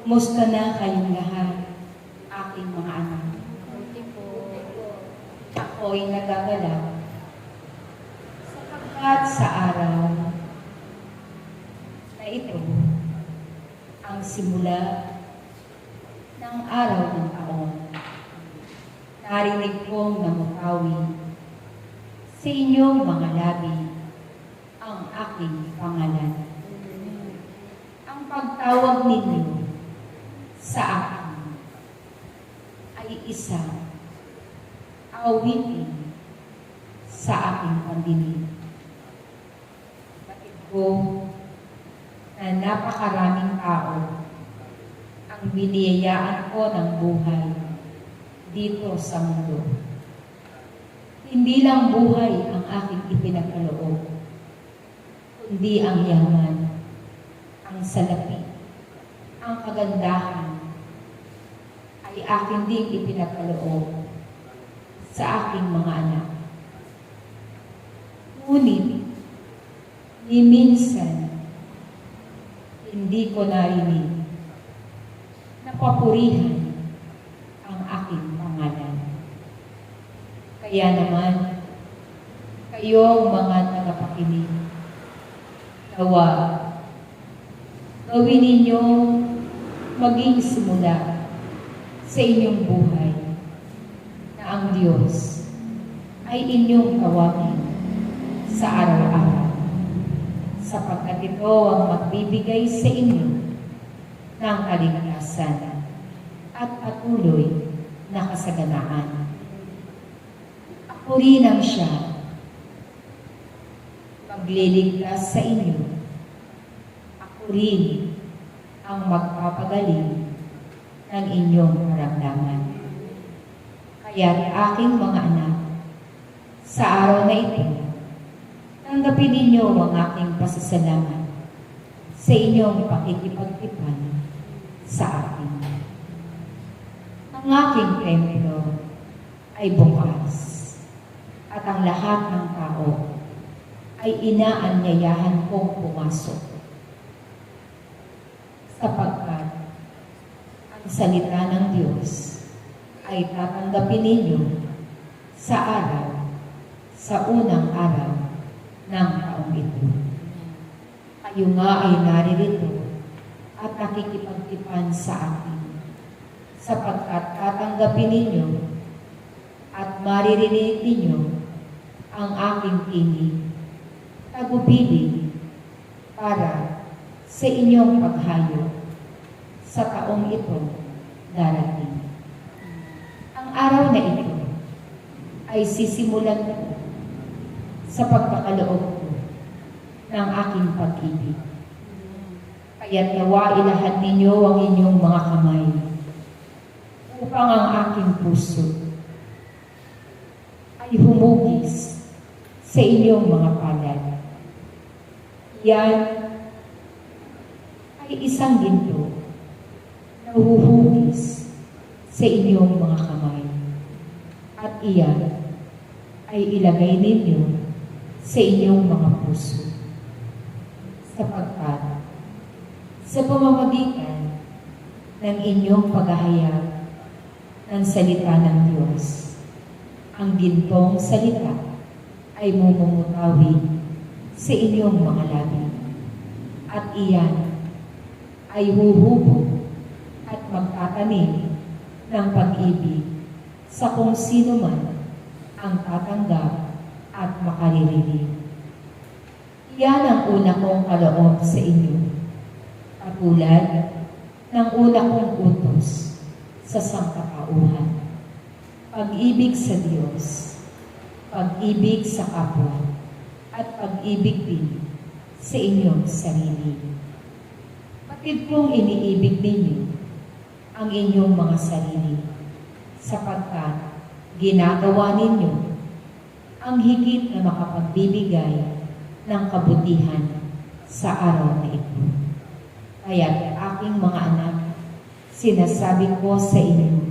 Kumusta na kayong lahat, aking mga anak? Buti po. Ako'y nagagalak sapagkat sa araw na ito ang simula ng araw ng taon. Narinig kong namutawi sa inyong mga labi ang aking pangalan. Ang pagtawag ninyo sa akin ay isang awitin sa aking pandinig. Batid ko na napakaraming tao ang biniyayaan ko ng buhay dito sa mundo. Hindi lang buhay ang aking ipinagkaloob, kundi ang yaman, ang salapi, ang kagandahan ay akin din ipinagkaloob sa aking mga anak. Ngunit, ni minsan, hindi ko narinig na papurihan ang aking pangalan. Kaya naman, kayong mga tagapakinig, nawa, gawin ninyo maging simula sa inyong buhay na ang Diyos ay inyong tawagin sa araw-araw, sapagkat ito ang magbibigay sa inyo ng kaligtasan at patuloy na kasaganaan. Ako rin ang siya magliligtas sa inyo. Ako rin ang magpapagaling ng inyong karamdaman. Kaya't aking mga anak, sa araw na ito, tanggapin ninyo ang aking pasasalamat sa inyong pakikipagtipan sa akin. Ang aking templo ay bukas at ang lahat ng tao ay inaanyayahan kong pumasok, sapagkat ang salita ng Diyos ay tatanggapin ninyo sa araw, sa unang araw ng taong ito. Kayo nga ay naririto at nakikipagtipan sa akin, sapagkat tatanggapin ninyo at maririnig ninyo ang aking tinig, tagubilin para sa inyong paghayo sa taong ito darating. Ang araw na ito ay sisimulan ko sa pagkakaloob ko ng aking pag-ibig. Kaya't nawa ilahad ninyo ang inyong mga kamay upang ang aking puso ay humugis sa inyong mga palad. Yan ay isang ginto na huhugis sa inyong mga kamay. At iyan ay ilagay ninyo sa inyong mga puso. Sapagkat sa pamamagitan ng inyong paghahayag ng salita ng Diyos, ang gintong salita ay mumumutawi sa inyong mga labi. At iyan ay huhubog at magtatanim ng pag-ibig sa kung sino man ang tatanggap at makaririnig. Iyan ang una kong kaloob sa inyo, katulad ng una kong utos sa sangkatauhan. Pag-ibig sa Diyos, pag-ibig sa kapwa, at pag-ibig din sa inyong sarili. Batid kong iniibig ninyo ang inyong mga sarili, sapagkat ginagawa ninyo ang higit na makapagbibigay ng kabutihan sa araw na ito. Kaya't aking mga anak, sinasabi ko sa inyo,